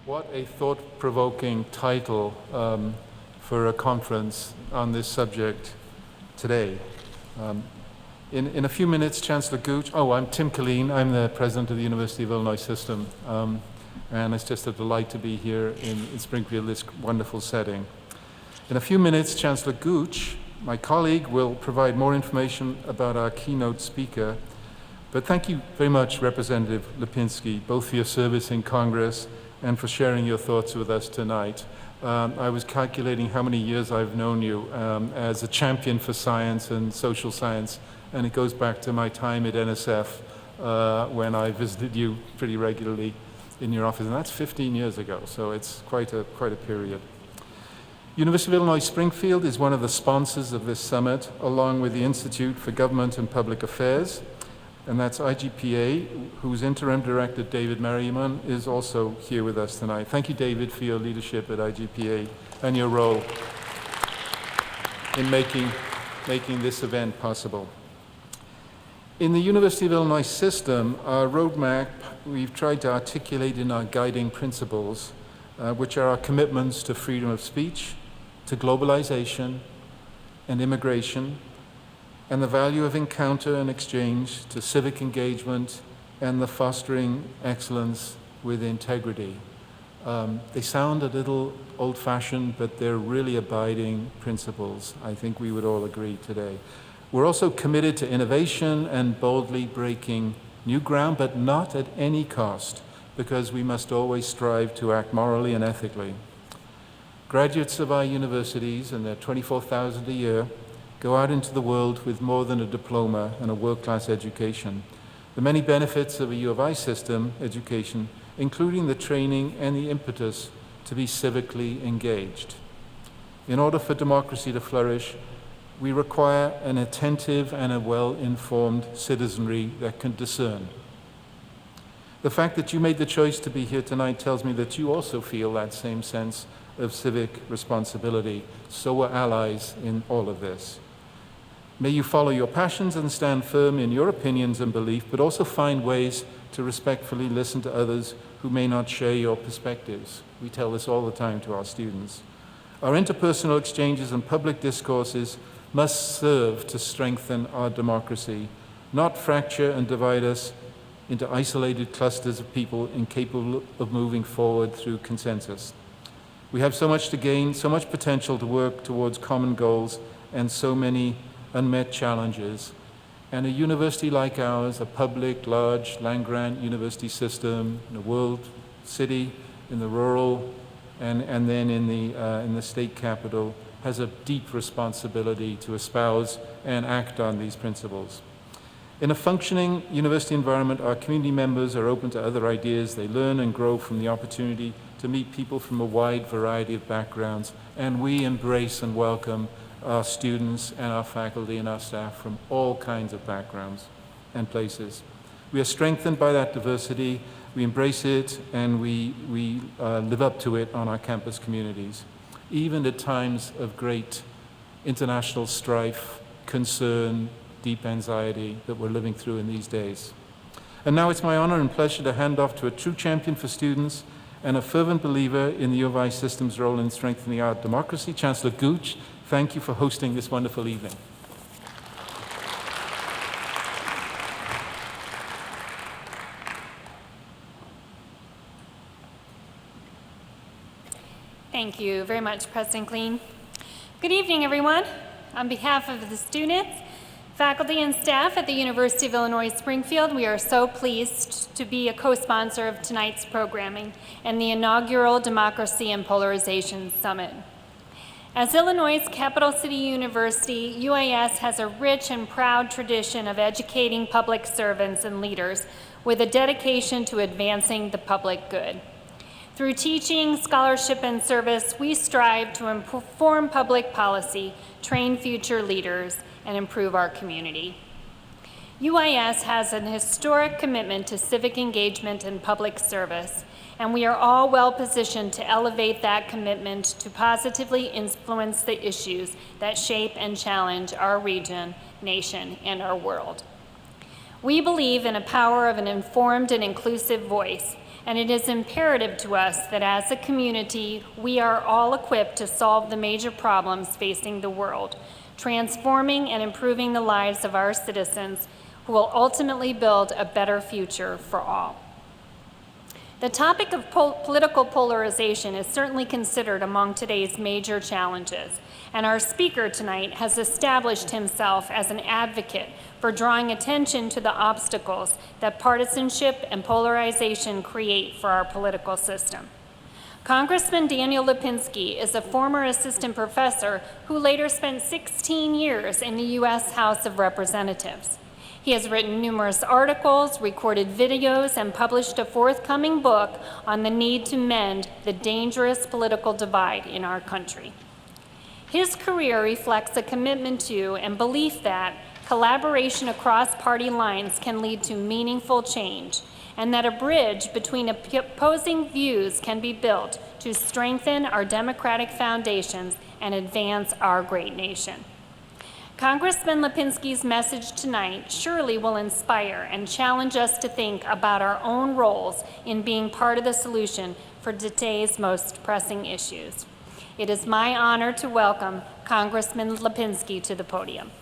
What a thought-provoking title for a conference on this subject today. In a few minutes, Chancellor Gooch, I'm Tim Killeen, I'm the president of the University of Illinois System, and it's just a delight to be here in Springfield, this wonderful setting. In a few minutes, Chancellor Gooch, my colleague, will provide more information about our keynote speaker, but thank you very much, Representative Lipinski, both for your service in Congress and for sharing your thoughts with us tonight. I was calculating how many years I've known you as a champion for science and social science, and it goes back to my time at NSF when I visited you pretty regularly in your office, and that's 15 years ago, so it's quite a period. University of Illinois Springfield is one of the sponsors of this summit, along with the Institute for Government and Public Affairs, and that's IGPA, whose interim director, David Merriman, is also here with us tonight. Thank you, David, for your leadership at IGPA and your role in making this event possible. In the University of Illinois system, our roadmap we've tried to articulate in our guiding principles, which are our commitments to freedom of speech, to globalization and immigration, and the value of encounter and exchange, to civic engagement and the fostering excellence with integrity. They sound a little old-fashioned, but they're really abiding principles. I think we would all agree today. We're also committed to innovation and boldly breaking new ground, but not at any cost, because we must always strive to act morally and ethically. Graduates of our universities, and there are 24,000 a year, go out into the world with more than a diploma and a world-class education. The many benefits of a U of I system education, including the training and the impetus to be civically engaged. In order for democracy to flourish, we require an attentive and a well-informed citizenry that can discern. The fact that you made the choice to be here tonight tells me that you also feel that same sense of civic responsibility, so we're allies in all of this. May you follow your passions and stand firm in your opinions and belief, but also find ways to respectfully listen to others who may not share your perspectives. We tell this all the time to our students. Our interpersonal exchanges and public discourses must serve to strengthen our democracy, not fracture and divide us into isolated clusters of people incapable of moving forward through consensus. We have so much to gain, so much potential to work towards common goals, and so many unmet challenges. And a university like ours, a public, large, land-grant university system in a world city, in the rural, and then in the state capital, has a deep responsibility to espouse and act on these principles. In a functioning university environment, our community members are open to other ideas. They learn and grow from the opportunity to meet people from a wide variety of backgrounds, and we embrace and welcome our students and our faculty and our staff from all kinds of backgrounds and places. We are strengthened by that diversity, we embrace it, and we live up to it on our campus communities, even at times of great international strife, concern, deep anxiety that we're living through in these days. And now it's my honor and pleasure to hand off to a true champion for students and a fervent believer in the U of I system's role in strengthening our democracy, Chancellor Gooch. Thank you for hosting this wonderful evening. Thank you very much, President Killeen. Good evening, everyone. On behalf of the students, faculty, and staff at the University of Illinois Springfield, we are so pleased to be a co-sponsor of tonight's programming and the inaugural Democracy and Polarization Summit. As Illinois' capital city university, UIS has a rich and proud tradition of educating public servants and leaders with a dedication to advancing the public good. Through teaching, scholarship, and service, we strive to inform public policy, train future leaders, and improve our community. UIS has an historic commitment to civic engagement and public service, and we are all well positioned to elevate that commitment to positively influence the issues that shape and challenge our region, nation, and our world. We believe in the power of an informed and inclusive voice, and it is imperative to us that as a community, we are all equipped to solve the major problems facing the world, transforming and improving the lives of our citizens who will ultimately build a better future for all. The topic of political polarization is certainly considered among today's major challenges, and our speaker tonight has established himself as an advocate for drawing attention to the obstacles that partisanship and polarization create for our political system. Congressman Daniel Lipinski is a former assistant professor who later spent 16 years in the U.S. House of Representatives. He has written numerous articles, recorded videos, and published a forthcoming book on the need to mend the dangerous political divide in our country. His career reflects a commitment to and belief that collaboration across party lines can lead to meaningful change, and that a bridge between opposing views can be built to strengthen our democratic foundations and advance our great nation. Congressman Lipinski's message tonight surely will inspire and challenge us to think about our own roles in being part of the solution for today's most pressing issues. It is my honor to welcome Congressman Lipinski to the podium.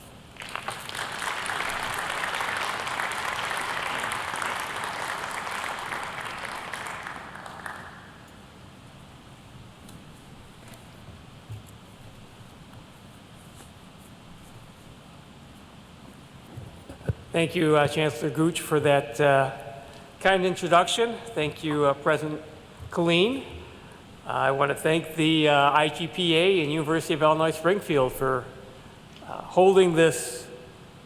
Thank you, Chancellor Gooch, for that kind introduction. Thank you, President Killeen. I want to thank the IGPA and University of Illinois Springfield for holding this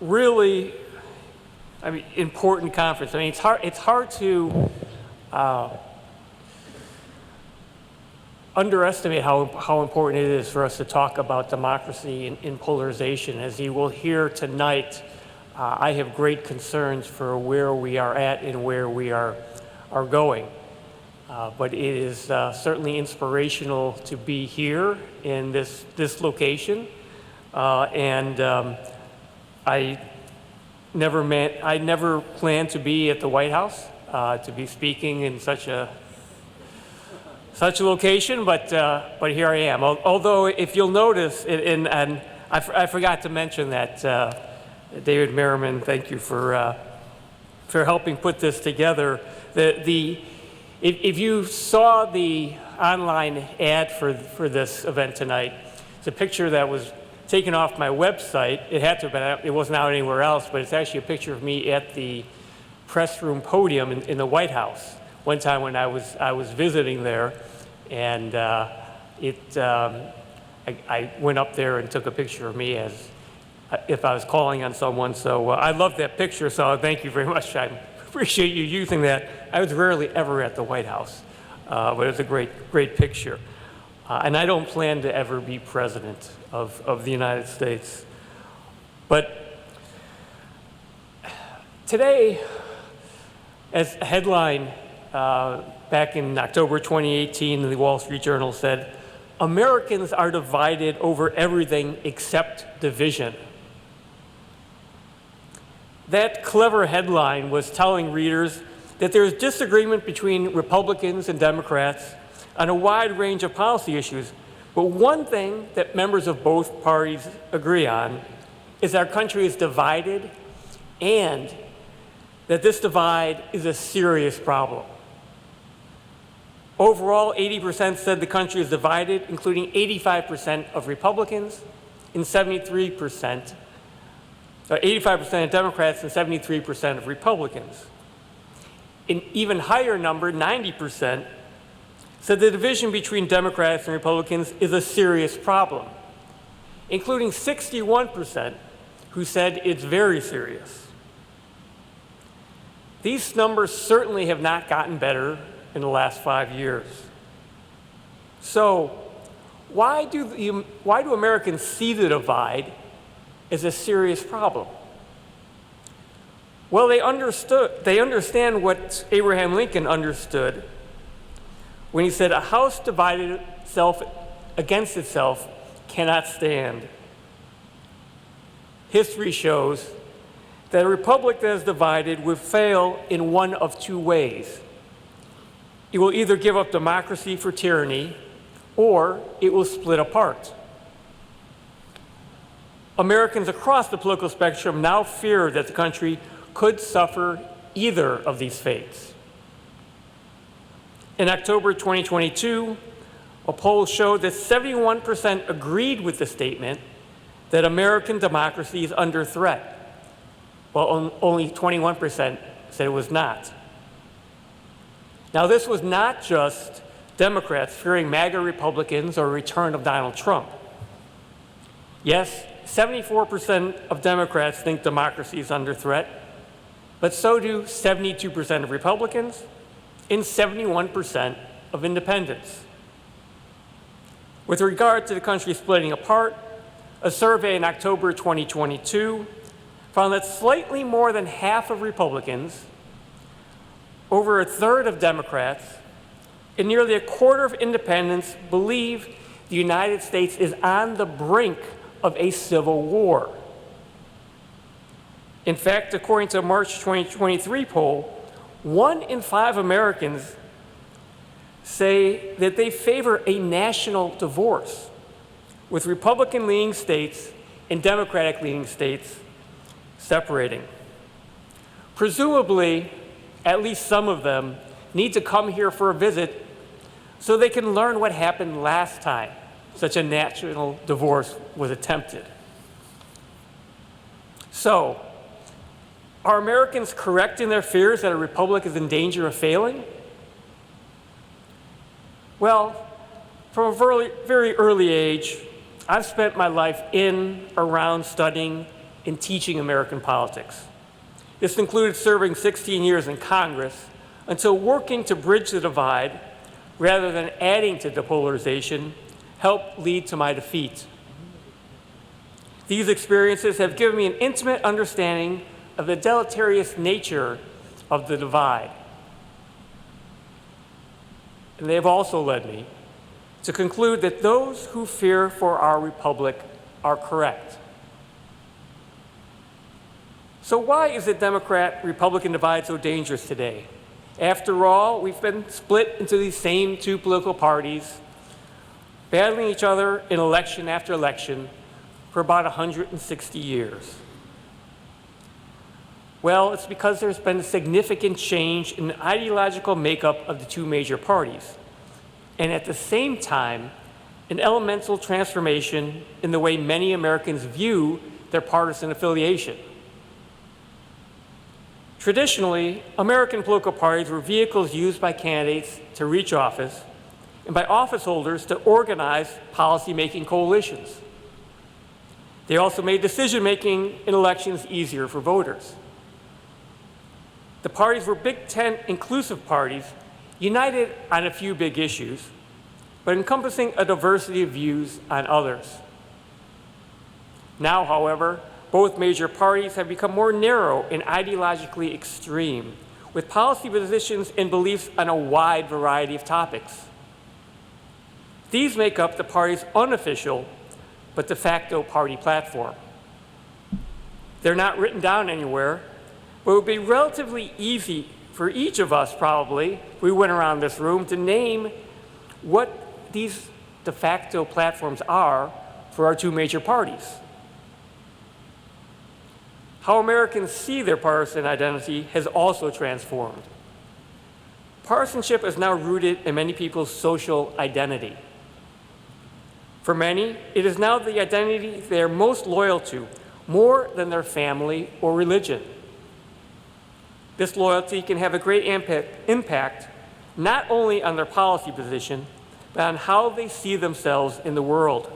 really, important conference. It's hard to underestimate how important it is for us to talk about democracy in polarization. As you will hear tonight, I have great concerns for where we are at and where we are going. But it is certainly inspirational to be here in this location. I never planned to be at the White House, to be speaking in such a location, but here I am. Although, if you'll notice, and I forgot to mention that David Merriman, thank you for helping put this together. If you saw the online ad for this event tonight, it's a picture that was taken off my website. It had to have been out, it wasn't out anywhere else, but it's actually a picture of me at the press room podium in the White House one time when I was visiting there, and I went up there and took a picture of me as if I was calling on someone. So I love that picture, so thank you very much. I appreciate you using that. I was rarely ever at the White House, but it was a great picture. And I don't plan to ever be president of the United States. But today, as a headline back in October 2018, the Wall Street Journal said, "Americans are divided over everything except division." That clever headline was telling readers that there is disagreement between Republicans and Democrats on a wide range of policy issues, but one thing that members of both parties agree on is our country is divided and that this divide is a serious problem. Overall, 80% said the country is divided, including 85% of Republicans and 75% of Democrats and 73% of Republicans. An even higher number, 90%, said the division between Democrats and Republicans is a serious problem, including 61% who said it's very serious. These numbers certainly have not gotten better in the last 5 years. So why do Americans see the divide as a serious problem? Well, they understand what Abraham Lincoln understood when he said, "A house divided itself against itself cannot stand." History shows that a republic that is divided would fail in one of two ways. It will either give up democracy for tyranny, or it will split apart. Americans across the political spectrum now fear that the country could suffer either of these fates. In October 2022, a poll showed that 71% agreed with the statement that American democracy is under threat, while only 21% said it was not. Now, this was not just Democrats fearing MAGA Republicans or a return of Donald Trump. Yes, 74% of Democrats think democracy is under threat, but so do 72% of Republicans and 71% of independents. With regard to the country splitting apart, a survey in October 2022 found that slightly more than half of Republicans, over a third of Democrats, and nearly a quarter of independents believe the United States is on the brink of a civil war. In fact, according to a March 2023 poll, 1 in 5 Americans say that they favor a national divorce, with Republican-leaning states and Democratic-leaning states separating. Presumably, at least some of them need to come here for a visit so they can learn what happened last time such a national divorce was attempted. So, are Americans correct in their fears that a republic is in danger of failing? Well, from a very early age, I've spent my life in, around, studying, and teaching American politics. This included serving 16 years in Congress until working to bridge the divide rather than adding to depolarization helped lead to my defeat. These experiences have given me an intimate understanding of the deleterious nature of the divide. And they have also led me to conclude that those who fear for our republic are correct. So why is the Democrat-Republican divide so dangerous today? After all, we've been split into these same two political parties, battling each other in election after election for about 160 years. Well, it's because there's been a significant change in the ideological makeup of the two major parties, and at the same time, an elemental transformation in the way many Americans view their partisan affiliation. Traditionally, American political parties were vehicles used by candidates to reach office and by office holders to organize policy-making coalitions. They also made decision-making in elections easier for voters. The parties were Big Tent inclusive parties, united on a few big issues, but encompassing a diversity of views on others. Now, however, both major parties have become more narrow and ideologically extreme, with policy positions and beliefs on a wide variety of topics. These make up the party's unofficial but de facto party platform. They're not written down anywhere, but it would be relatively easy for each of us, probably, if we went around this room, to name what these de facto platforms are for our two major parties. How Americans see their partisan identity has also transformed. Partisanship is now rooted in many people's social identity. For many, it is now the identity they are most loyal to, more than their family or religion. This loyalty can have a great impact not only on their policy position, but on how they see themselves in the world.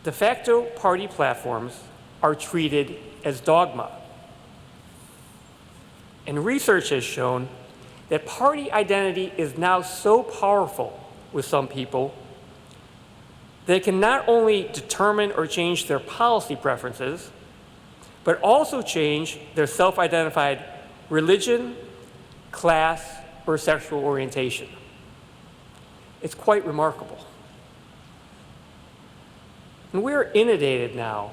De facto party platforms are treated as dogma. And research has shown that party identity is now so powerful with some people that it can not only determine or change their policy preferences, but also change their self-identified religion, class, or sexual orientation. It's quite remarkable. And we're inundated now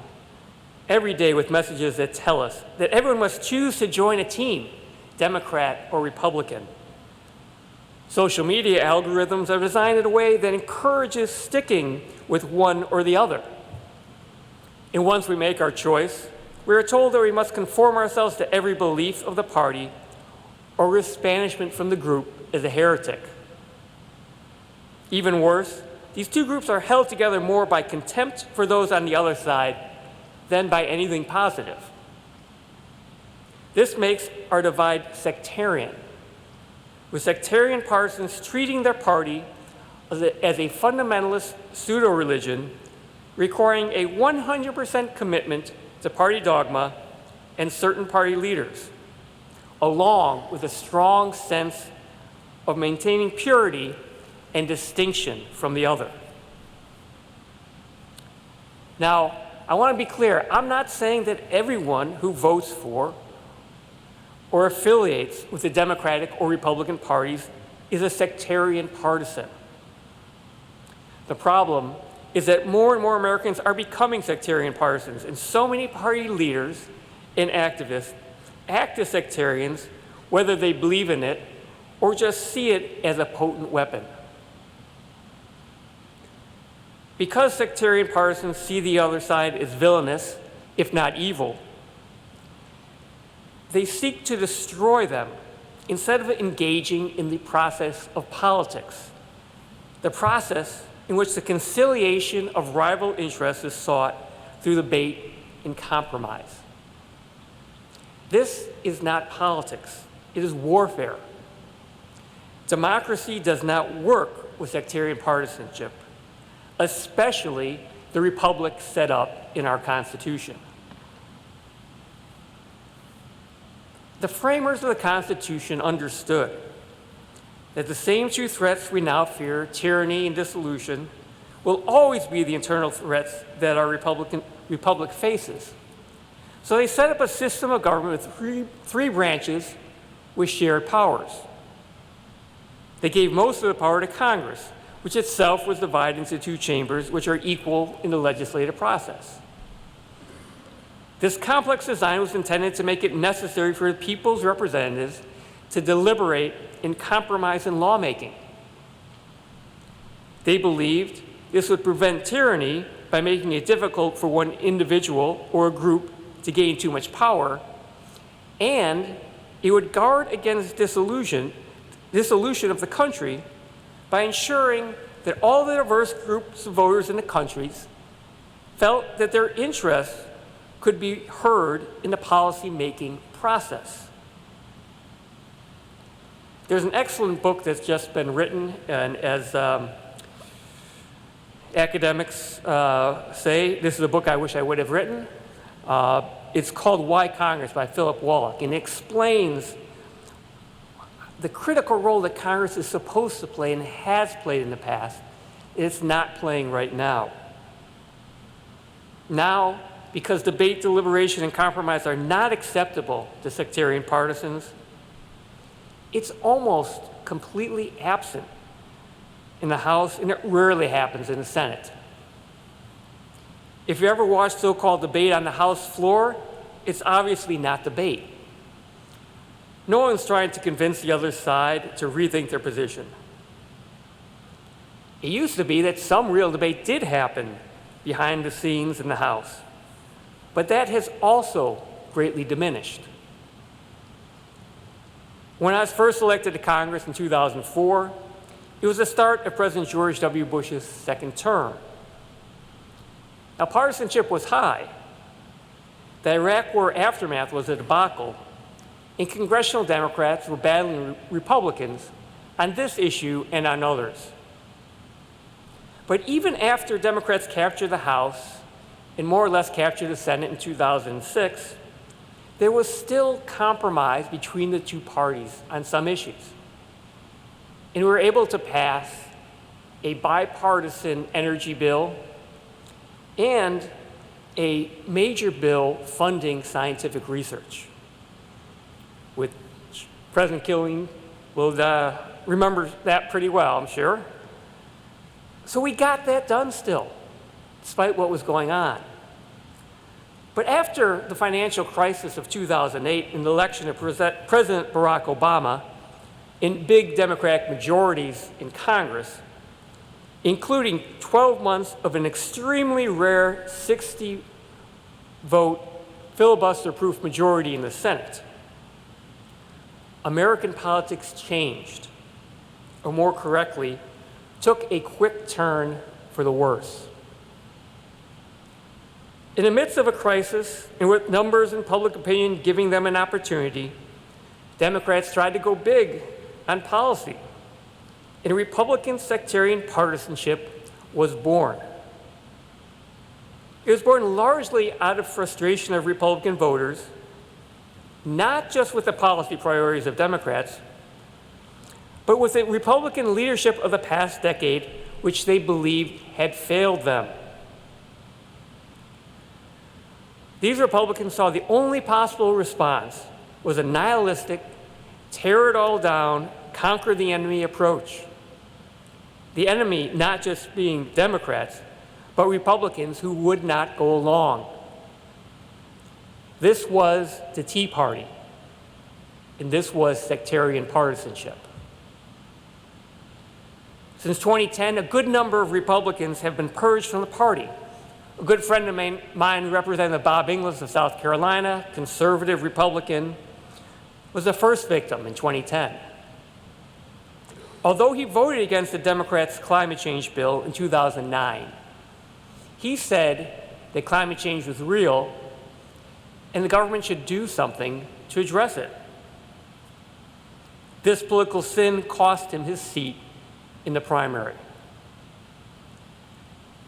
every day with messages that tell us that everyone must choose to join a team, Democrat or Republican. Social media algorithms are designed in a way that encourages sticking with one or the other. And once we make our choice, we are told that we must conform ourselves to every belief of the party or risk banishment from the group as a heretic. Even worse, these two groups are held together more by contempt for those on the other side than by anything positive. This makes our divide sectarian, with sectarian partisans treating their party as a fundamentalist pseudo-religion, requiring a 100% commitment to party dogma and certain party leaders, along with a strong sense of maintaining purity and distinction from the other. Now, I want to be clear, I'm not saying that everyone who votes for or affiliates with the Democratic or Republican parties is a sectarian partisan. The problem is that more and more Americans are becoming sectarian partisans, and so many party leaders and activists act as sectarians, whether they believe in it or just see it as a potent weapon. Because sectarian partisans see the other side as villainous, if not evil, they seek to destroy them instead of engaging in the process of politics, the process in which the conciliation of rival interests is sought through debate and compromise. This is not politics, it is warfare. Democracy does not work with sectarian partisanship, especially the republic set up in our Constitution. The framers of the Constitution understood that the same two threats we now fear, tyranny and dissolution, will always be the internal threats that our republic faces. So they set up a system of government with three branches with shared powers. They gave most of the power to Congress, which itself was divided into two chambers, which are equal in the legislative process. This complex design was intended to make it necessary for the people's representatives to deliberate and compromise in lawmaking. They believed this would prevent tyranny by making it difficult for one individual or a group to gain too much power, and it would guard against dissolution of the country by ensuring that all the diverse groups of voters in the country felt that their interests could be heard in the policy-making process. There's an excellent book that's just been written, and as academics say, this is a book I wish I would have written. It's called Why Congress by Philip Wallach, and it explains the critical role that Congress is supposed to play and has played in the past, and it's not playing right now. Now, because debate, deliberation, and compromise are not acceptable to sectarian partisans, it's almost completely absent in the House, and it rarely happens in the Senate. If you ever watch so-called debate on the House floor, it's obviously not debate. No one's trying to convince the other side to rethink their position. It used to be that some real debate did happen behind the scenes in the House, but that has also greatly diminished. When I was first elected to Congress in 2004, it was the start of President George W. Bush's second term. Now, partisanship was high. The Iraq War aftermath was a debacle, and congressional Democrats were battling Republicans on this issue and on others. But even after Democrats captured the House and more or less captured the Senate in 2006, there was still compromise between the two parties on some issues. And we were able to pass a bipartisan energy bill and a major bill funding scientific research, which President Killeen will remember that pretty well, I'm sure. So we got that done still, despite what was going on. But after the financial crisis of 2008 and the election of President Barack Obama, in big Democratic majorities in Congress, including 12 months of an extremely rare 60-vote filibuster-proof majority in the Senate, American politics changed, or more correctly, took a quick turn for the worse. In the midst of a crisis, and with numbers and public opinion giving them an opportunity, Democrats tried to go big on policy, and Republican sectarian partisanship was born. It was born largely out of frustration of Republican voters, not just with the policy priorities of Democrats, but with the Republican leadership of the past decade, which they believed had failed them. These Republicans saw the only possible response was a nihilistic, tear it all down, conquer the enemy approach. The enemy not just being Democrats, but Republicans who would not go along. This was the Tea Party, and this was sectarian partisanship. Since 2010, a good number of Republicans have been purged from the party. A good friend of mine, Representative Bob Inglis of South Carolina, conservative Republican, was the first victim in 2010. Although he voted against the Democrats' climate change bill in 2009, he said that climate change was real and the government should do something to address it. This political sin cost him his seat in the primary.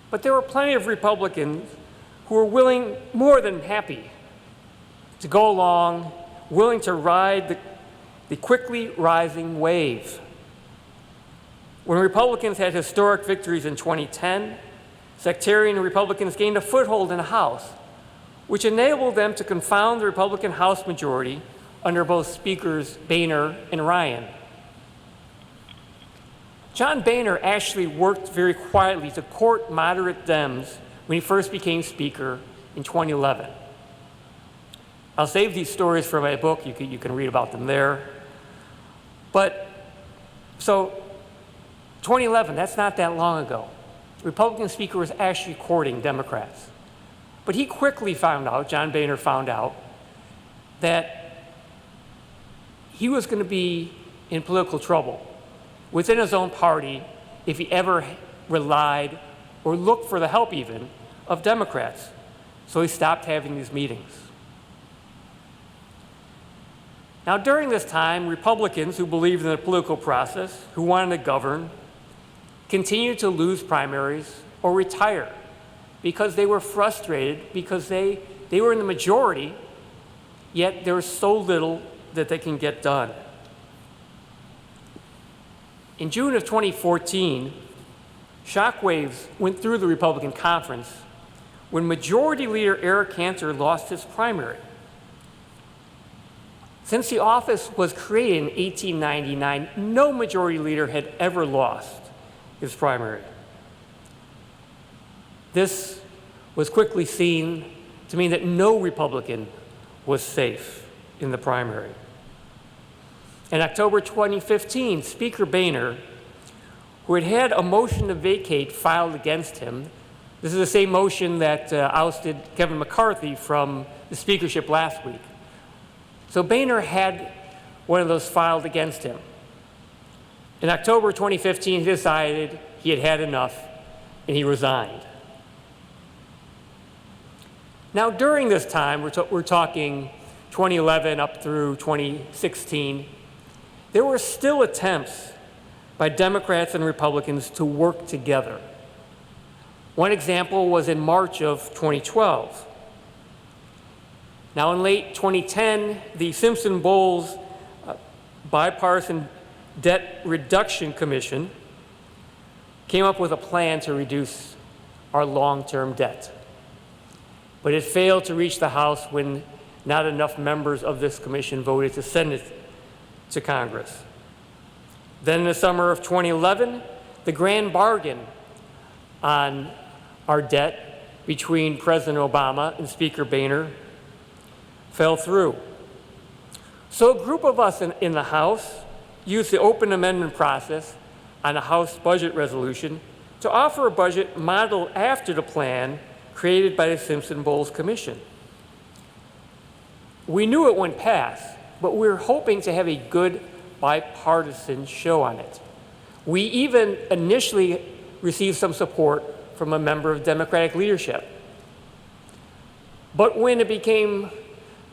But there were plenty of Republicans who were willing, more than happy, to go along, willing to ride the quickly rising wave. When Republicans had historic victories in 2010, sectarian Republicans gained a foothold in the House, which enabled them to confound the Republican House majority under both Speakers Boehner and Ryan. John Boehner actually worked very quietly to court moderate Dems when he first became Speaker in 2011. I'll save these stories for my book. You can read about them there. But so 2011, that's not that long ago. The Republican Speaker was actually courting Democrats. But he quickly found out, John Boehner found out, that he was going to be in political trouble within his own party if he ever relied or looked for the help even of Democrats. So he stopped having these meetings. Now, during this time, Republicans who believed in the political process, who wanted to govern, continued to lose primaries or retire because they were frustrated because they were in the majority, yet there was so little that they can get done. In June of 2014, shockwaves went through the Republican conference when Majority Leader Eric Cantor lost his primary. Since the office was created in 1899, no Majority Leader had ever lost his primary. This was quickly seen to mean that no Republican was safe in the primary. In October 2015, Speaker Boehner, who had had a motion to vacate filed against him, this is the same motion that ousted Kevin McCarthy from the speakership last week. So Boehner had one of those filed against him. In October 2015, he decided he had had enough and he resigned. Now, during this time, we're talking 2011 up through 2016, there were still attempts by Democrats and Republicans to work together. One example was in March of 2012. Now, in late 2010, the Simpson-Bowles Bipartisan Debt Reduction Commission came up with a plan to reduce our long-term debt. But it failed to reach the House when not enough members of this commission voted to send it to Congress. Then in the summer of 2011, the grand bargain on our debt between President Obama and Speaker Boehner fell through. So a group of us in the House used the open amendment process on a House budget resolution to offer a budget modeled after the plan created by the Simpson-Bowles Commission. We knew it wouldn't pass, but we were hoping to have a good bipartisan show on it. We even initially received some support from a member of Democratic leadership. But when it became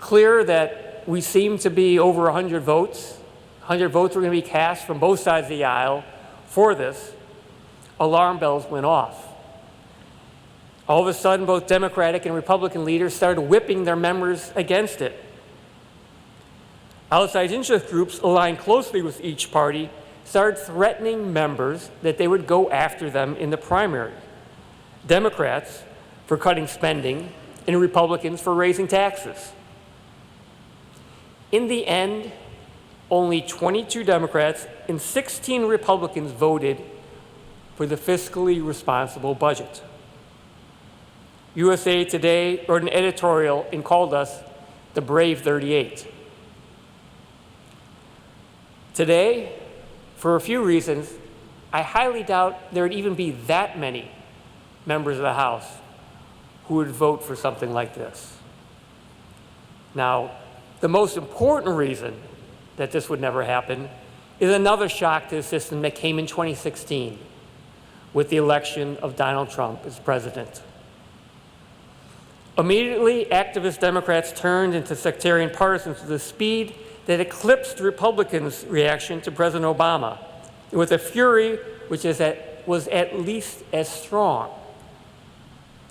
clear that we seemed to be over 100 votes were going to be cast from both sides of the aisle for this, alarm bells went off. All of a sudden, both Democratic and Republican leaders started whipping their members against it. Outside interest groups aligned closely with each party started threatening members that they would go after them in the primary. Democrats for cutting spending and Republicans for raising taxes. In the end, only 22 Democrats and 16 Republicans voted for the fiscally responsible budget. USA Today wrote an editorial and called us the Brave 38. Today, for a few reasons, I highly doubt there would even be that many members of the House who would vote for something like this. Now, the most important reason that this would never happen is another shock to the system that came in 2016 with the election of Donald Trump as president. Immediately, activist Democrats turned into sectarian partisans with a speed that eclipsed Republicans' reaction to President Obama, with a fury which was at least as strong.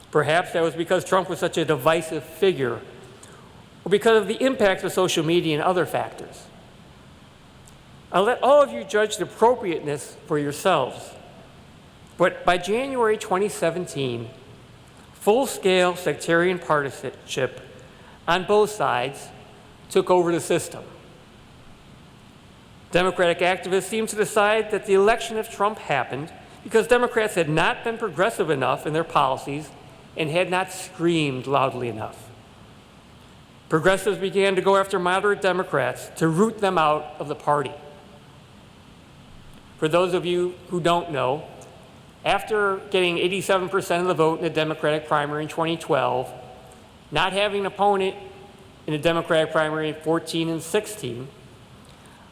Perhaps that was because Trump was such a divisive figure, or because of the impact of social media and other factors. I'll let all of you judge the appropriateness for yourselves. But by January 2017, full-scale sectarian partisanship on both sides took over the system. Democratic activists seemed to decide that the election of Trump happened because Democrats had not been progressive enough in their policies and had not screamed loudly enough. Progressives began to go after moderate Democrats to root them out of the party. For those of you who don't know, after getting 87% of the vote in the Democratic primary in 2012, not having an opponent in the Democratic primary in 14 and 16,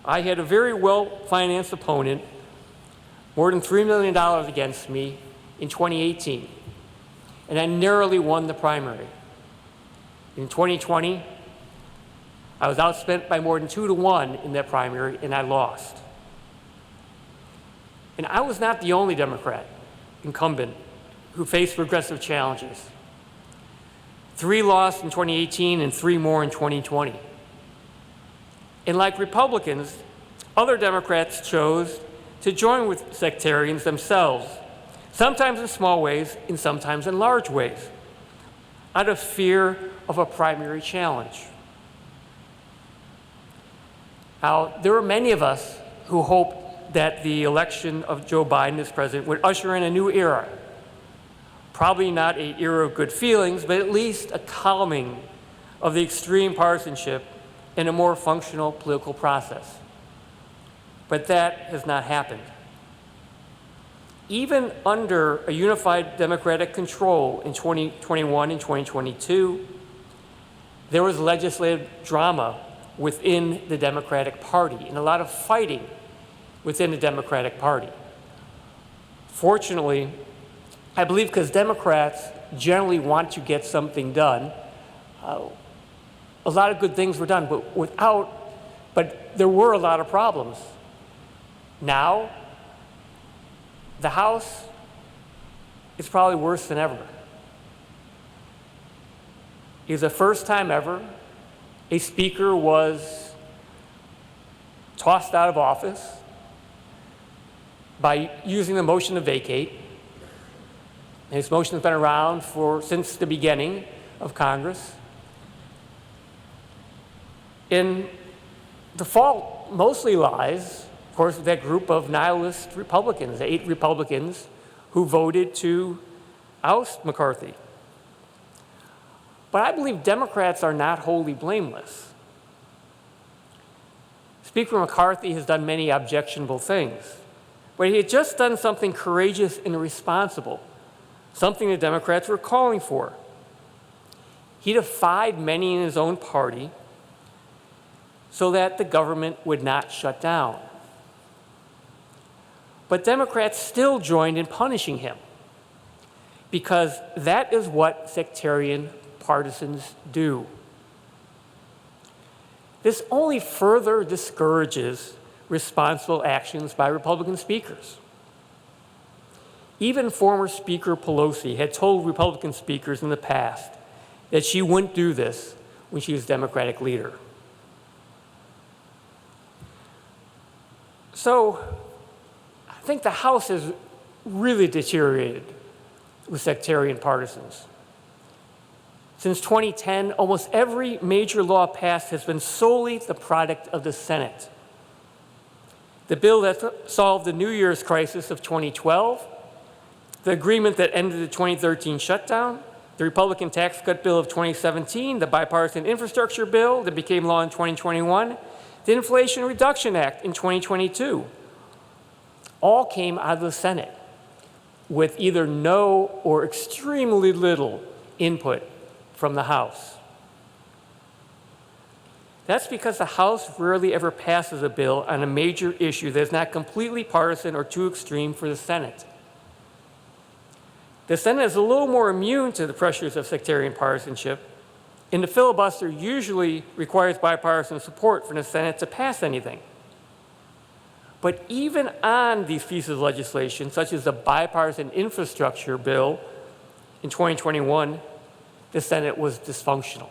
I had a very well-financed opponent, more than $3 million against me in 2018, and I narrowly won the primary. In 2020, I was outspent by more than 2-1 in that primary, and I lost. And I was not the only Democrat incumbent who faced progressive challenges. 3 lost in 2018 and 3 more in 2020. And like Republicans, other Democrats chose to join with sectarians themselves, sometimes in small ways and sometimes in large ways, out of fear of a primary challenge. Now, there were many of us who hoped that the election of Joe Biden as president would usher in a new era. Probably not an era of good feelings, but at least a calming of the extreme partisanship and a more functional political process. But that has not happened. Even under a unified Democratic control in 2021 and 2022, there was legislative drama within the Democratic Party and a lot of fighting within the Democratic Party. Fortunately, I believe because Democrats generally want to get something done, a lot of good things were done, but there were a lot of problems. Now, the House is probably worse than ever. It was the first time ever a speaker was tossed out of office by using the motion to vacate. And this motion has been around since the beginning of Congress. And the fault mostly lies, of course, with that group of nihilist Republicans, the 8 Republicans who voted to oust McCarthy. But I believe Democrats are not wholly blameless. Speaker McCarthy has done many objectionable things, but he had just done something courageous and responsible, something the Democrats were calling for. He defied many in his own party so that the government would not shut down. But Democrats still joined in punishing him because that is what sectarian partisans do. This only further discourages responsible actions by Republican speakers. Even former Speaker Pelosi had told Republican speakers in the past that she wouldn't do this when she was Democratic leader. So I think the House has really deteriorated with sectarian partisans. Since 2010, almost every major law passed has been solely the product of the Senate. The bill that solved the New Year's crisis of 2012, the agreement that ended the 2013 shutdown, the Republican tax cut bill of 2017, the bipartisan infrastructure bill that became law in 2021, the Inflation Reduction Act in 2022, all came out of the Senate with either no or extremely little input from the House. That's because the House rarely ever passes a bill on a major issue that is not completely partisan or too extreme for the Senate. The Senate is a little more immune to the pressures of sectarian partisanship, and the filibuster usually requires bipartisan support for the Senate to pass anything. But even on these pieces of legislation, such as the bipartisan infrastructure bill in 2021, the Senate was dysfunctional.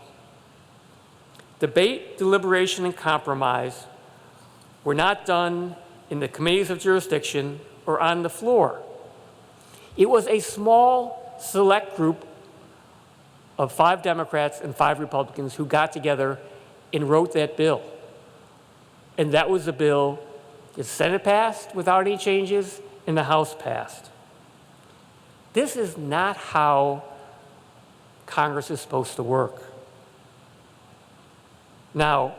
Debate, deliberation, and compromise were not done in the committees of jurisdiction or on the floor. It was a small, select group of 5 Democrats and 5 Republicans who got together and wrote that bill. And that was the bill the Senate passed without any changes and the House passed. This is not how Congress is supposed to work. Now,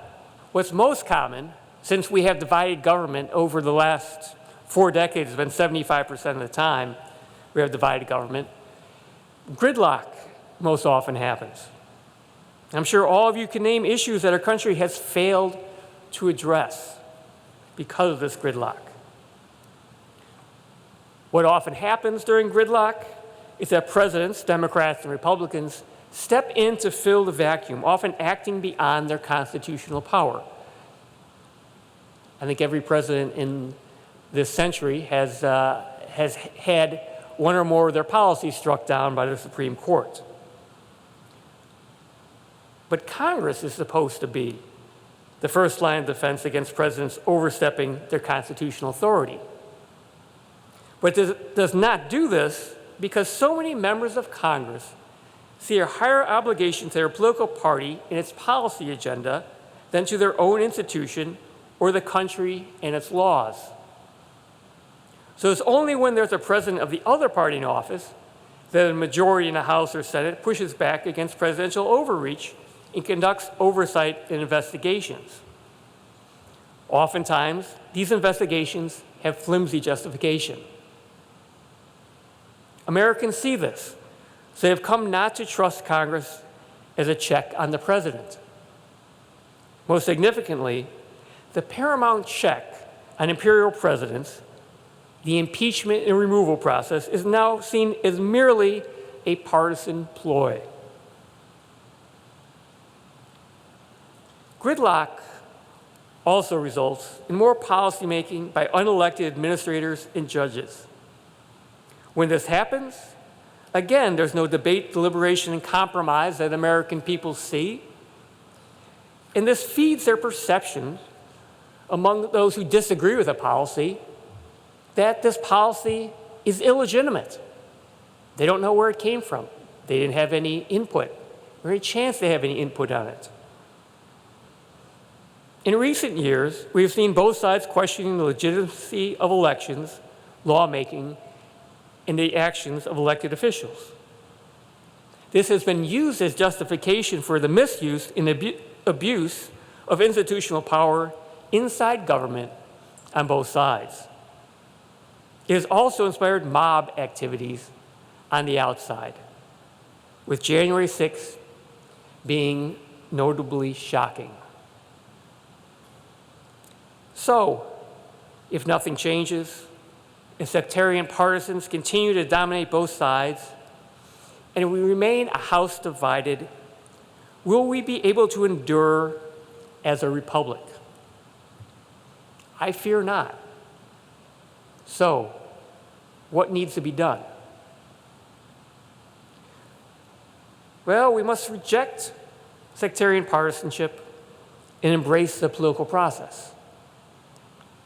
what's most common, since we have divided government over the last 4 decades, it's been 75% of the time we have divided government, gridlock most often happens. I'm sure all of you can name issues that our country has failed to address because of this gridlock. What often happens during gridlock is that presidents, Democrats and Republicans, step in to fill the vacuum, often acting beyond their constitutional power. I think every president in this century has had one or more of their policies struck down by the Supreme Court. But Congress is supposed to be the first line of defense against presidents overstepping their constitutional authority. But it does not do this because so many members of Congress see a higher obligation to their political party and its policy agenda than to their own institution or the country and its laws. So it's only when there's a president of the other party in office that a majority in the House or Senate pushes back against presidential overreach and conducts oversight and investigations. Oftentimes, these investigations have flimsy justification. Americans see this, so they have come not to trust Congress as a check on the president. Most significantly, the paramount check on imperial presidents, the impeachment and removal process, is now seen as merely a partisan ploy. Gridlock also results in more policymaking by unelected administrators and judges. When this happens, again, there's no debate, deliberation, and compromise that American people see. And this feeds their perception among those who disagree with a policy that this policy is illegitimate. They don't know where it came from. They didn't have any input or any chance they have any input on it. In recent years, we have seen both sides questioning the legitimacy of elections, lawmaking, and the actions of elected officials. This has been used as justification for the misuse and abuse of institutional power inside government on both sides. It has also inspired mob activities on the outside, with January 6th being notably shocking. So, if nothing changes, if sectarian partisans continue to dominate both sides, and we remain a house divided, will we be able to endure as a republic? I fear not. So, what needs to be done? Well, we must reject sectarian partisanship and embrace the political process.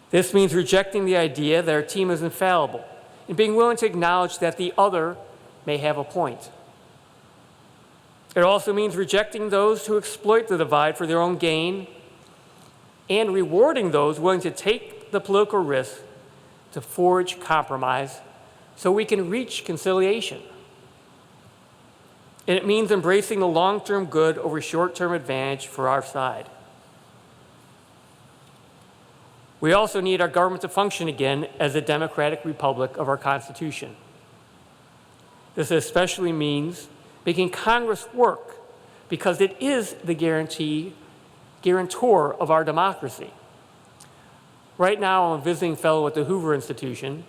This means rejecting the idea that our team is infallible and being willing to acknowledge that the other may have a point. It also means rejecting those who exploit the divide for their own gain and rewarding those willing to take the political risk to forge compromise so we can reach conciliation. And it means embracing the long-term good over short-term advantage for our side. We also need our government to function again as a democratic republic of our Constitution. This especially means making Congress work because it is the guarantor of our democracy. Right now, I'm a visiting fellow at the Hoover Institution,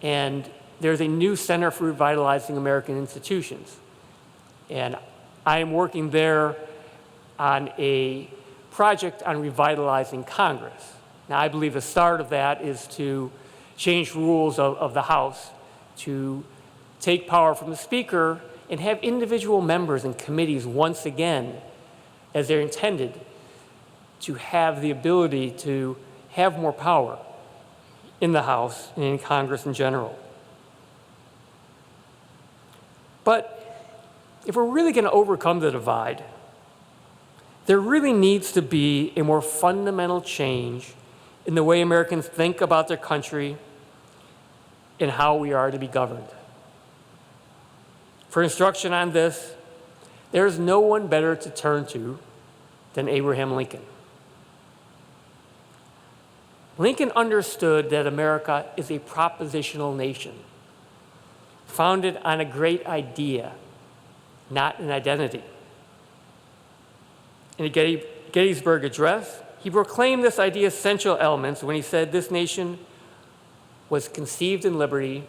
and there's a new Center for Revitalizing American Institutions. And I am working there on a project on revitalizing Congress. Now, I believe the start of that is to change rules of the House, to take power from the Speaker and have individual members and committees once again, as they're intended, to have the ability to have more power in the House and in Congress in general. But if we're really going to overcome the divide, there really needs to be a more fundamental change in the way Americans think about their country and how we are to be governed. For instruction on this, there is no one better to turn to than Abraham Lincoln. Lincoln understood that America is a propositional nation, founded on a great idea, not an identity. In the Gettysburg Address, he proclaimed this idea's essential elements when he said this nation was conceived in liberty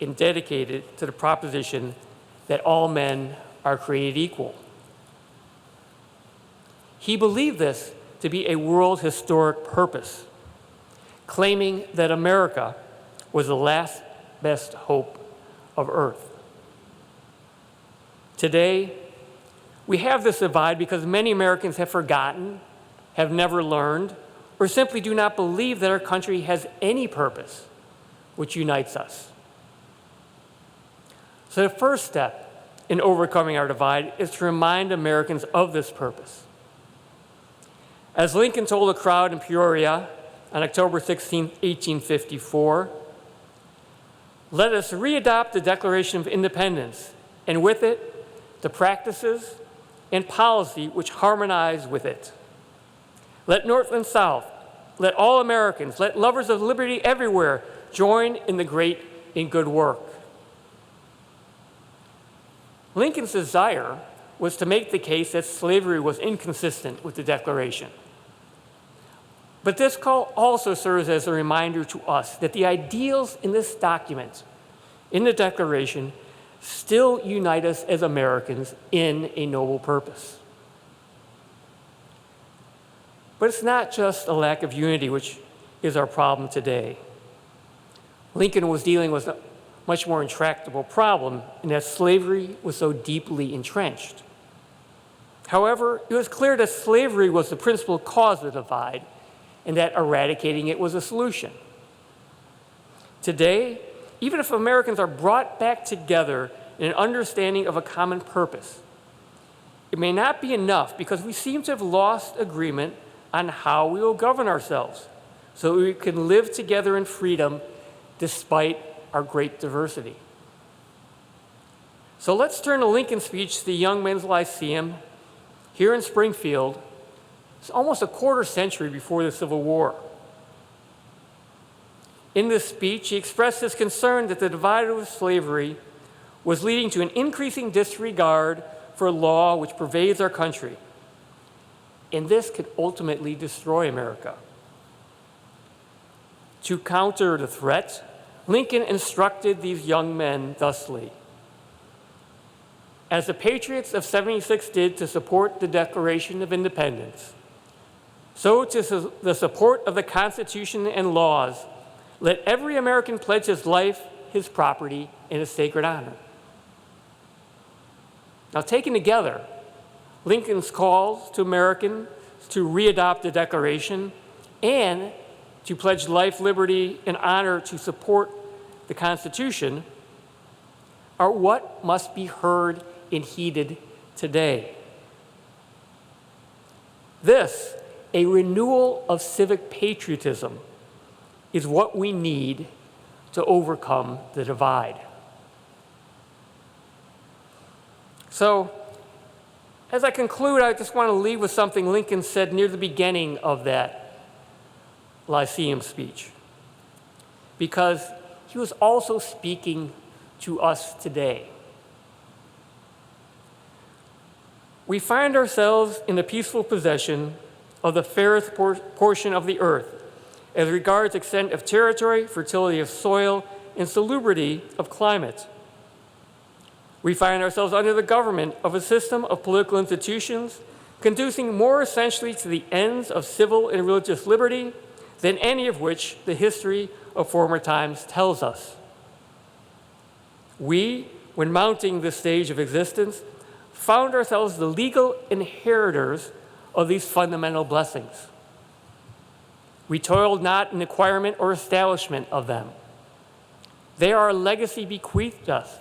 and dedicated to the proposition that all men are created equal. He believed this to be a world historic purpose, claiming that America was the last best hope of Earth. Today, we have this divide because many Americans have forgotten, have never learned, or simply do not believe that our country has any purpose which unites us. So the first step in overcoming our divide is to remind Americans of this purpose. As Lincoln told a crowd in Peoria on October 16, 1854, "Let us readopt the Declaration of Independence, and with it, the practices and policy which harmonize with it. Let North and South, let all Americans, let lovers of liberty everywhere join in the great and good work." Lincoln's desire was to make the case that slavery was inconsistent with the Declaration. But this call also serves as a reminder to us that the ideals in this document, in the Declaration, still unite us as Americans in a noble purpose. But it's not just a lack of unity which is our problem today. Lincoln was dealing with a much more intractable problem in that slavery was so deeply entrenched. However, it was clear that slavery was the principal cause of the divide and that eradicating it was a solution. Today, even if Americans are brought back together in an understanding of a common purpose, it may not be enough because we seem to have lost agreement on how we will govern ourselves so we can live together in freedom despite our great diversity. So let's turn to Lincoln's speech to the Young Men's Lyceum here in Springfield. It's almost a quarter century before the Civil War. In this speech, he expressed his concern that the divide of slavery was leading to an increasing disregard for law which pervades our country. And this could ultimately destroy America. To counter the threat, Lincoln instructed these young men thusly: as the patriots of '76 did to support the Declaration of Independence, so to the support of the Constitution and laws, let every American pledge his life, his property, and his sacred honor. Now, taken together, Lincoln's calls to Americans to readopt the Declaration and to pledge life, liberty, and honor to support the Constitution are what must be heard and heeded today. This, a renewal of civic patriotism, is what we need to overcome the divide. So, as I conclude, I just want to leave with something Lincoln said near the beginning of that Lyceum speech, because he was also speaking to us today. We find ourselves in the peaceful possession of the fairest portion of the earth as regards extent of territory, fertility of soil, and salubrity of climate. We find ourselves under the government of a system of political institutions conducing more essentially to the ends of civil and religious liberty than any of which the history of former times tells us. We, when mounting this stage of existence, found ourselves the legal inheritors of these fundamental blessings. We toiled not in acquirement or establishment of them. They are a legacy bequeathed us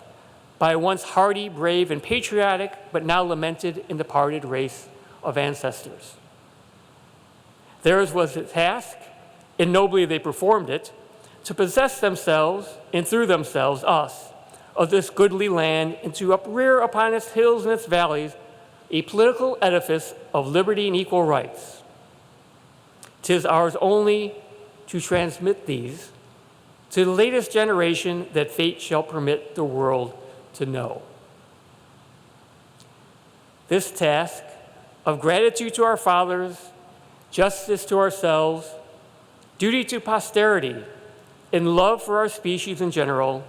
by a once hardy, brave, and patriotic, but now lamented and departed race of ancestors. Theirs was the task, and nobly they performed it, to possess themselves, and through themselves, us, of this goodly land, and to uprear upon its hills and its valleys a political edifice of liberty and equal rights. 'Tis ours only to transmit these to the latest generation that fate shall permit the world to know. This task of gratitude to our fathers, justice to ourselves, duty to posterity, and love for our species in general,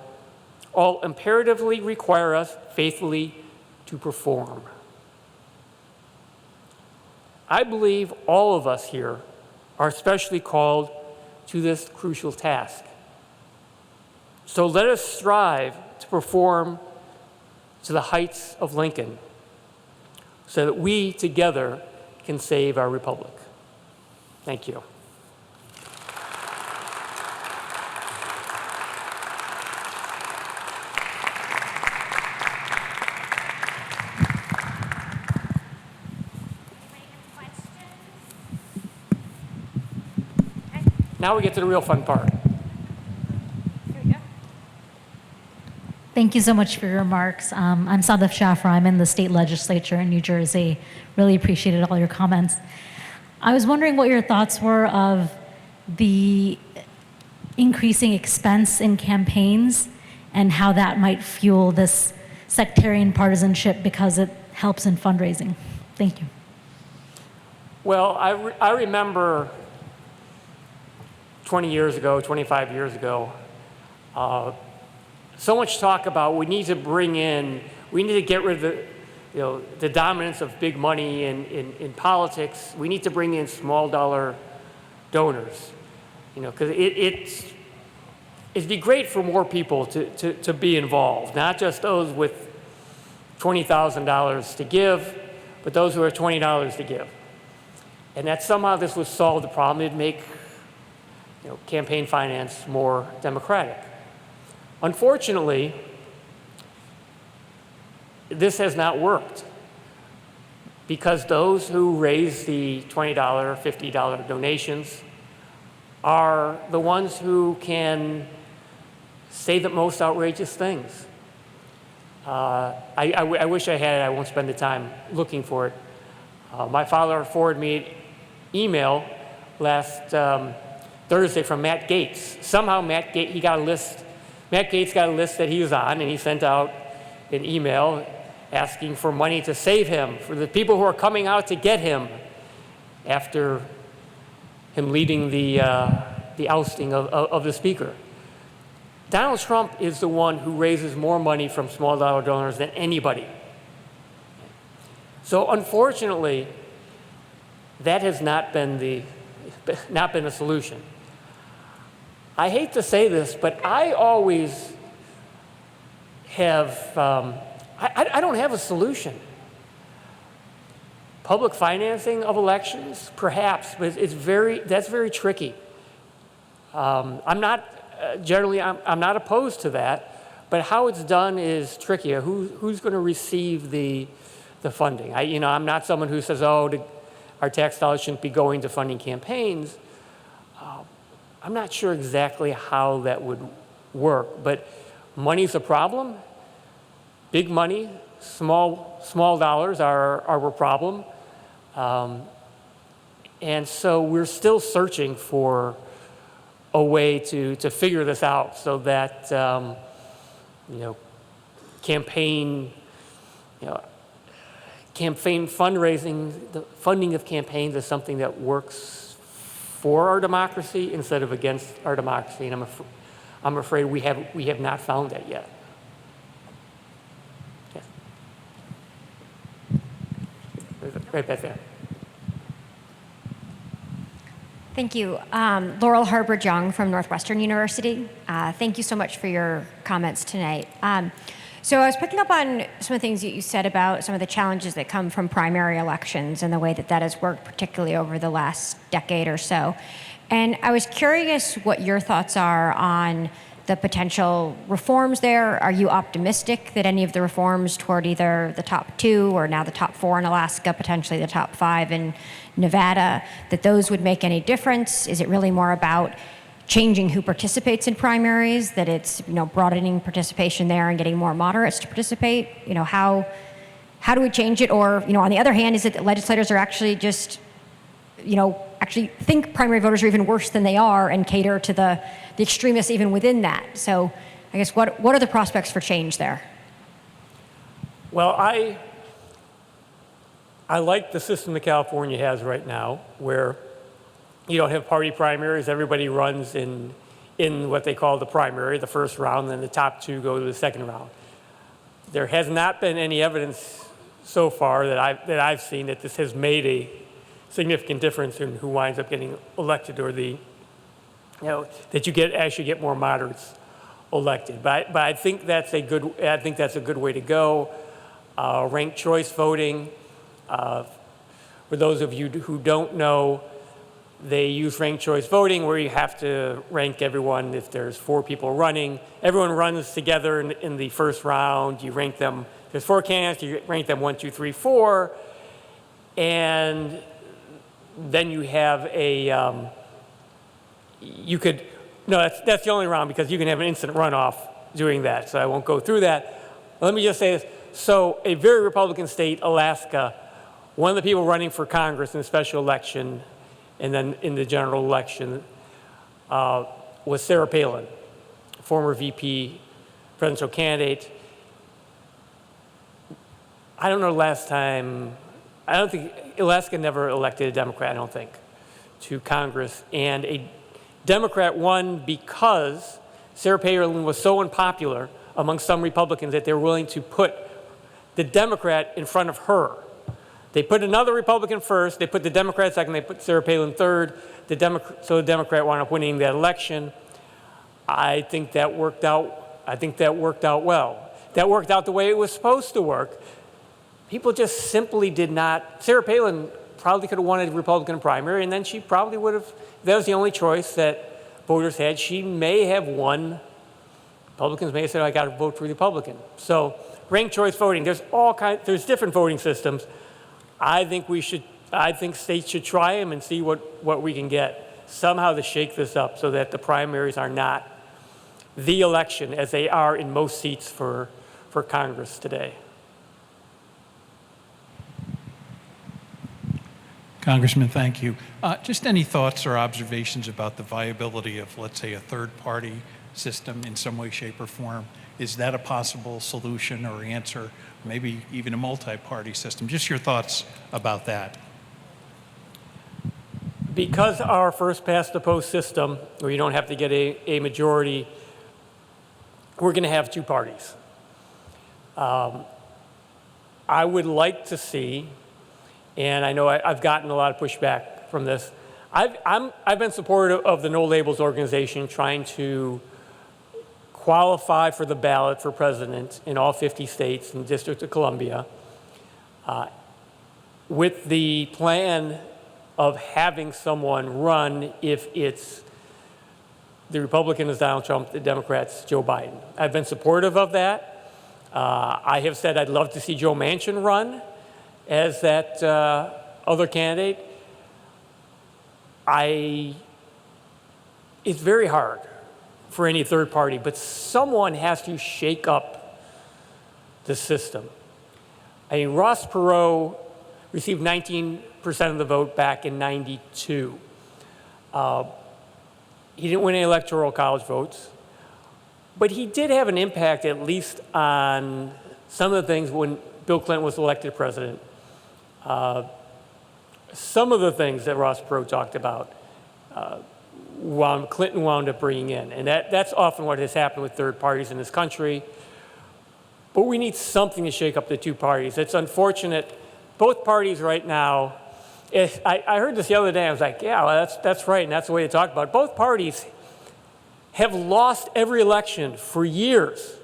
all imperatively require us faithfully to perform. I believe all of us here are especially called to this crucial task. So let us strive to perform to the heights of Lincoln so that we together can save our republic. Thank you. Now we get to the real fun part. Thank you so much for your remarks. I'm Sadaf Shafra. I'm in the state legislature in New Jersey. Really appreciated all your comments. I was wondering what your thoughts were of the increasing expense in campaigns and how that might fuel this sectarian partisanship because it helps in fundraising. Thank you. Well, I remember 20 years ago, 25 years ago, so much talk about we need to get rid of the dominance of big money in politics. We need to bring in small dollar donors, because it'd be great for more people to be involved, not just those with $20,000 to give, but those who have $20 to give. And that somehow this would solve the problem. It'd make campaign finance more democratic. Unfortunately, this has not worked because those who raise the $20, $50 donations are the ones who can say the most outrageous things. I wish I had it. I won't spend the time looking for it. My father forwarded me an email last Thursday from Matt Gaetz. Somehow Matt Gaetz got a list that he was on, and he sent out an email asking for money to save him, for the people who are coming out to get him after him leading the ousting of the speaker. Donald Trump is the one who raises more money from small dollar donors than anybody. So unfortunately, that has not been a solution. I hate to say this, but I always have, I don't have a solution. Public financing of elections, perhaps, but that's very tricky. I'm not opposed to that, but how it's done is trickier. Who's going to receive the funding? I'm not someone who says, our tax dollars shouldn't be going to funding campaigns. I'm not sure exactly how that would work, but money's a problem. Big money, small dollars are a problem. And so we're still searching for a way to figure this out so that, campaign fundraising, the funding of campaigns is something that works for our democracy instead of against our democracy, and I'm afraid we have not found that yet. Yes. Right back there. Thank you. Laurel Harbour-Jung from Northwestern University. Thank you so much for your comments tonight. So I was picking up on some of the things that you said about some of the challenges that come from primary elections and the way that has worked, particularly over the last decade or so. And I was curious what your thoughts are on the potential reforms there. Are you optimistic that any of the reforms toward either the top 2 or now the top 4 in Alaska, potentially the top 5 in Nevada, that those would make any difference? Is it really more about changing who participates in primaries, that it's broadening participation there and getting more moderates to participate? How do we change it? Or on the other hand, is it that legislators are actually just actually think primary voters are even worse than they are and cater to the extremists even within that? So I guess what are the prospects for change there? Well, I like the system that California has right now, where you don't have party primaries. Everybody runs in what they call the primary, the first round, then the top 2 go to the second round. There has not been any evidence so far that I've seen that this has made a significant difference in who winds up getting elected, or that you actually get more moderates elected. But I think that's a good way to go. Ranked choice voting. For those of you who don't know, they use ranked choice voting where you have to rank everyone. If there's 4 people running, everyone runs together in the first round. You rank them. There's 4 candidates. You rank them 1, 2, 3, 4, and then you have that's the only round, because you can have an instant runoff doing that. So I won't go through that. Let me just say this. So a very Republican state, Alaska, one of the people running for Congress in the special election and then in the general election was Sarah Palin, former VP, presidential candidate. I don't know the last time. I don't think Alaska never elected a Democrat, I don't think, to Congress. And a Democrat won because Sarah Palin was so unpopular among some Republicans that they were willing to put the Democrat in front of her. They put another Republican first, they put the Democrat second, they put Sarah Palin third, so the Democrat wound up winning that election. I think that worked out well. That worked out the way it was supposed to work. People just simply did not. Sarah Palin probably could have won a Republican primary, and then she probably would have, if that was the only choice that voters had, she may have won. Republicans may have said, I got to vote for Republican. So ranked choice voting, there's different voting systems. I think states should try them and see what we can get somehow to shake this up so that the primaries are not the election as they are in most seats for for Congress today. Congressman, thank you. Just any thoughts or observations about the viability of, let's say, a third-party system in some way, shape, or form? Is that a possible solution or answer? Maybe even a multi-party system? Just your thoughts about that. Because our first past the post system, where you don't have to get a majority, we're going to have two parties. I would like to see, and I know I've gotten a lot of pushback from this, I've been supportive of the No Labels organization trying to qualify for the ballot for president in all 50 states and District of Columbia with the plan of having someone run if it's the Republican is Donald Trump, the Democrat's Joe Biden. I've been supportive of that. I have said I'd love to see Joe Manchin run as that other candidate. It's very hard for any third party, but someone has to shake up the system. Ross Perot received 19% of the vote back in '92. He didn't win any electoral college votes, but he did have an impact at least on some of the things when Bill Clinton was elected president. Some of the things that Ross Perot talked about, Clinton wound up bringing in. And that's often what has happened with third parties in this country. But we need something to shake up the two parties. It's unfortunate. Both parties right now, I heard this the other day, I was like, yeah, well, that's right, and that's the way to talk about it. Both parties have lost every election for years.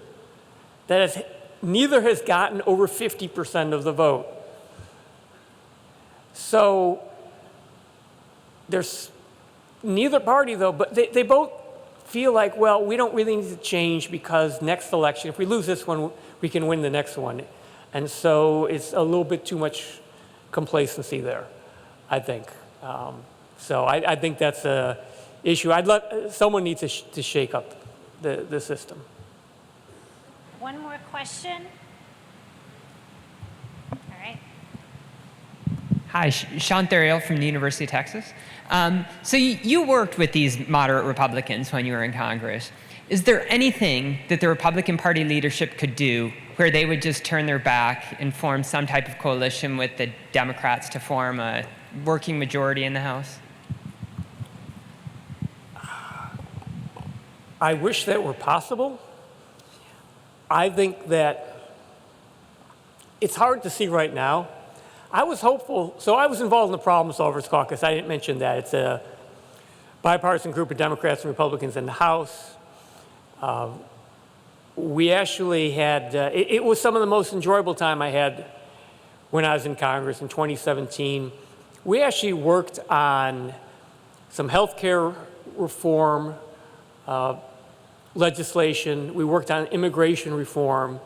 Neither has gotten over 50% of the vote. So there's neither party, though, but they both feel like, well, we don't really need to change because next election, if we lose this one, we can win the next one. And so it's a little bit too much complacency there, I think. So I think that's an issue. Someone needs to shake up the system. One more question. All right. Hi, Sean Theriault from the University of Texas. So you worked with these moderate Republicans when you were in Congress. Is there anything that the Republican Party leadership could do where they would just turn their back and form some type of coalition with the Democrats to form a working majority in the House? I wish that were possible. I think that it's hard to see right now. I was hopeful. So I was involved in the Problem Solvers Caucus. I didn't mention that. It's a bipartisan group of Democrats and Republicans in the House. We actually had, it was some of the most enjoyable time I had when I was in Congress in 2017. We actually worked on some health care reform legislation. We worked on immigration reform.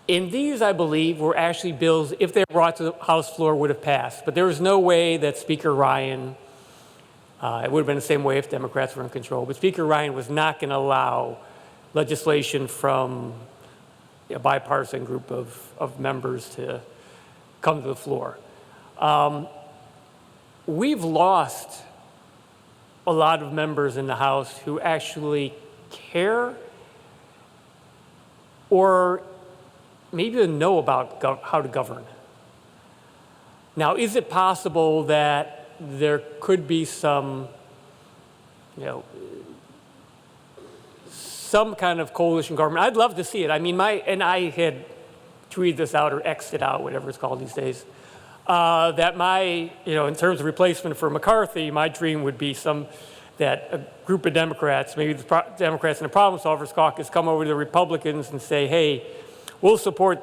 And these, I believe, were actually bills, if they were brought to the House floor, would have passed. But there was no way that Speaker Ryan, it would have been the same way if Democrats were in control, but Speaker Ryan was not going to allow legislation from a bipartisan group of members to come to the floor. We've lost a lot of members in the House who actually care or maybe even know about how to govern. Now, is it possible that there could be some, some kind of coalition government? I'd love to see it. I mean, I had tweeted this out or X'd it out, whatever it's called these days, that in terms of replacement for McCarthy, my dream would be that a group of Democrats, maybe the Democrats in the Problem Solvers Caucus, come over to the Republicans and say, hey, we'll support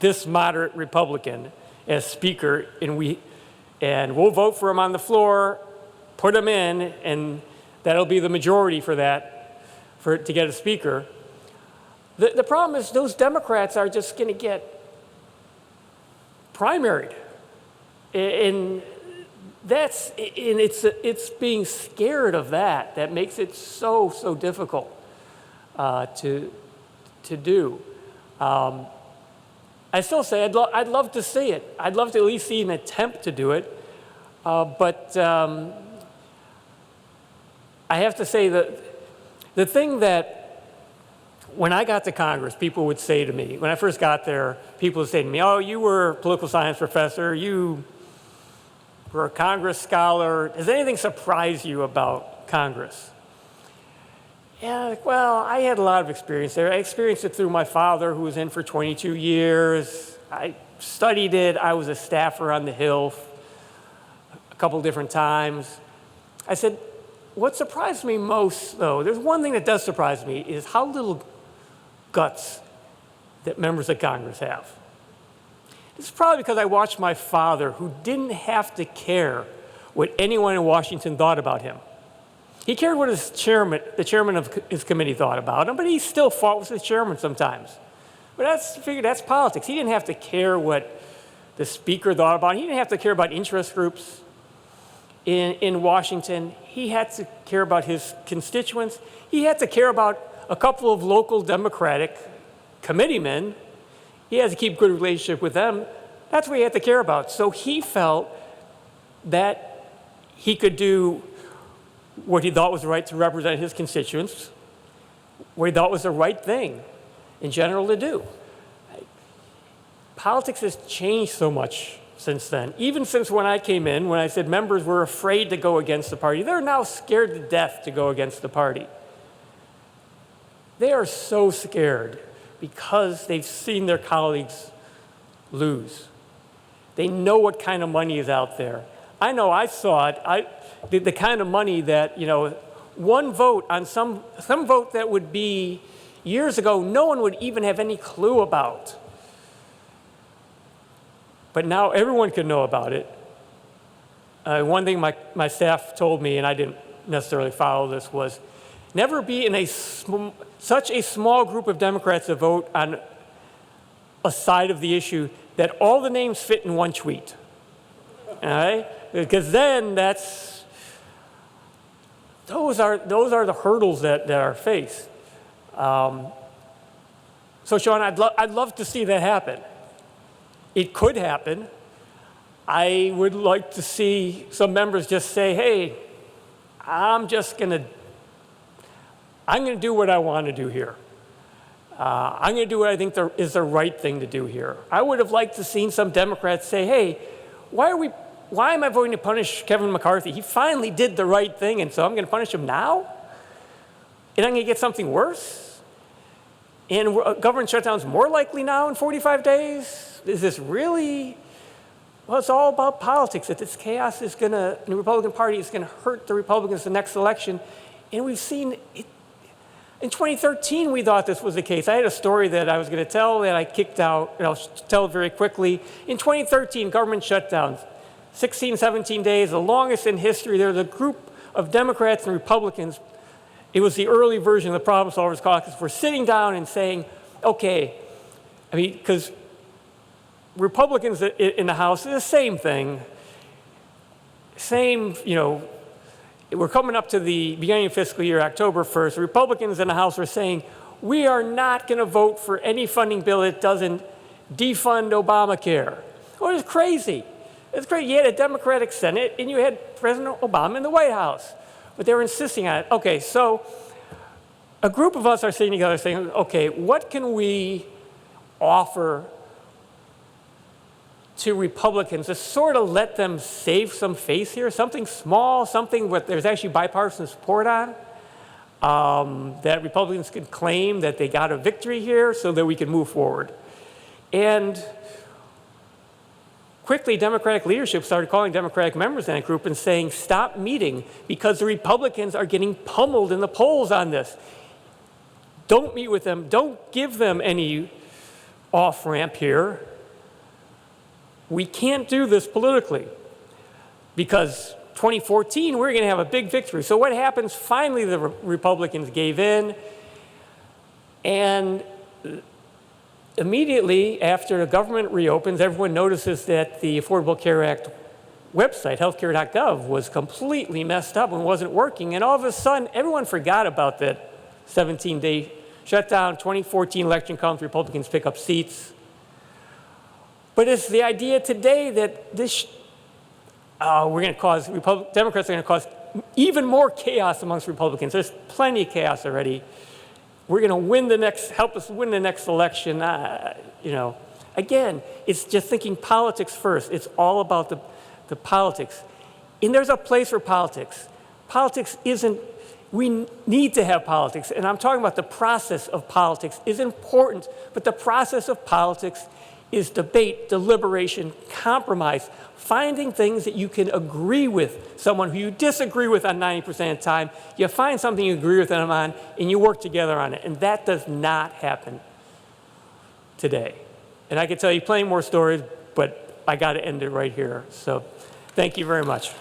this moderate Republican as Speaker, and we'll vote for him on the floor, put him in, and that'll be the majority for that, to get a Speaker. The problem is those Democrats are just going to get primaried, and it's being scared of that makes it so difficult to do. I still say I'd love to see it. I'd love to at least see an attempt to do it. But I have to say that the thing that when I got to Congress, people would say to me, when I first got there, people would say to me, oh, you were a political science professor, you were a Congress scholar. Does anything surprise you about Congress? Yeah, well, I had a lot of experience there. I experienced it through my father, who was in for 22 years. I studied it. I was a staffer on the Hill a couple different times. I said, what surprised me most, though, there's one thing that does surprise me, is how little guts that members of Congress have. This is probably because I watched my father, who didn't have to care what anyone in Washington thought about him. He cared what his chairman, the chairman of his committee, thought about him, but he still fought with his chairman sometimes. But that's politics. He didn't have to care what the speaker thought about him. He didn't have to care about interest groups in Washington. He had to care about his constituents. He had to care about a couple of local Democratic committeemen. He had to keep a good relationship with them. That's what he had to care about. So he felt that he could do what he thought was right to represent his constituents, what he thought was the right thing in general to do. Politics has changed so much since then. Even since when I came in, when I said members were afraid to go against the party, they're now scared to death to go against the party. They are so scared because they've seen their colleagues lose. They know what kind of money is out there. I know I saw it. The kind of money that, one vote on some vote that would be years ago, no one would even have any clue about. But now everyone can know about it. One thing my staff told me, and I didn't necessarily follow this, was never be in such a small group of Democrats to vote on a side of the issue that all the names fit in one tweet. All right? Because then those are the hurdles that are faced. So Sean, I'd love to see that happen. It could happen. I would like to see some members just say, hey, I'm going to do what I want to do here. I'm going to do what I think is the right thing to do here. I would have liked to seen some Democrats say, hey, why am I voting to punish Kevin McCarthy? He finally did the right thing, and so I'm going to punish him now? And I'm going to get something worse? And government shutdown's more likely now in 45 days? Is this really? Well, it's all about politics. That this chaos is going to, in the Republican Party, is going to hurt the Republicans the next election. And we've seen it. In 2013, we thought this was the case. I had a story that I was going to tell that I kicked out, and I'll tell it very quickly. In 2013, government shutdowns, 16, 17 days, the longest in history. There was a group of Democrats and Republicans. It was the early version of the Problem Solvers Caucus. We're sitting down and saying, okay, because Republicans in the House is the same thing. We're coming up to the beginning of fiscal year, October 1st. Republicans in the House are saying, we are not going to vote for any funding bill that doesn't defund Obamacare. Well, it's crazy. It's great. You had a Democratic Senate, and you had President Obama in the White House. But they were insisting on it. Okay, so a group of us are sitting together saying, okay, what can we offer to Republicans to sort of let them save some face here, something small, something where there's actually bipartisan support on, that Republicans could claim that they got a victory here so that we can move forward. And quickly, Democratic leadership started calling Democratic members in that group and saying, stop meeting because the Republicans are getting pummeled in the polls on this. Don't meet with them. Don't give them any off-ramp here. We can't do this politically because 2014, we're going to have a big victory. So what happens? Finally, the Republicans gave in, and immediately after the government reopens, everyone notices that the Affordable Care Act website, healthcare.gov, was completely messed up and wasn't working. And all of a sudden, everyone forgot about that 17-day shut down. 2014 election comes, Republicans pick up seats. But it's the idea today that this, we're going to cause, Democrats are going to cause even more chaos amongst Republicans. There's plenty of chaos already. We're going to win the next, help us win the next election. You know, again, it's just thinking politics first. It's all about the politics. And there's a place for politics. Politics isn't, we need to have politics. And I'm talking about the process of politics is important, but the process of politics is debate, deliberation, compromise, finding things that you can agree with someone who you disagree with on 90% of the time. You find something you agree with them on, and you work together on it. And that does not happen today. And I could tell you plenty more stories, but I got to end it right here. So thank you very much.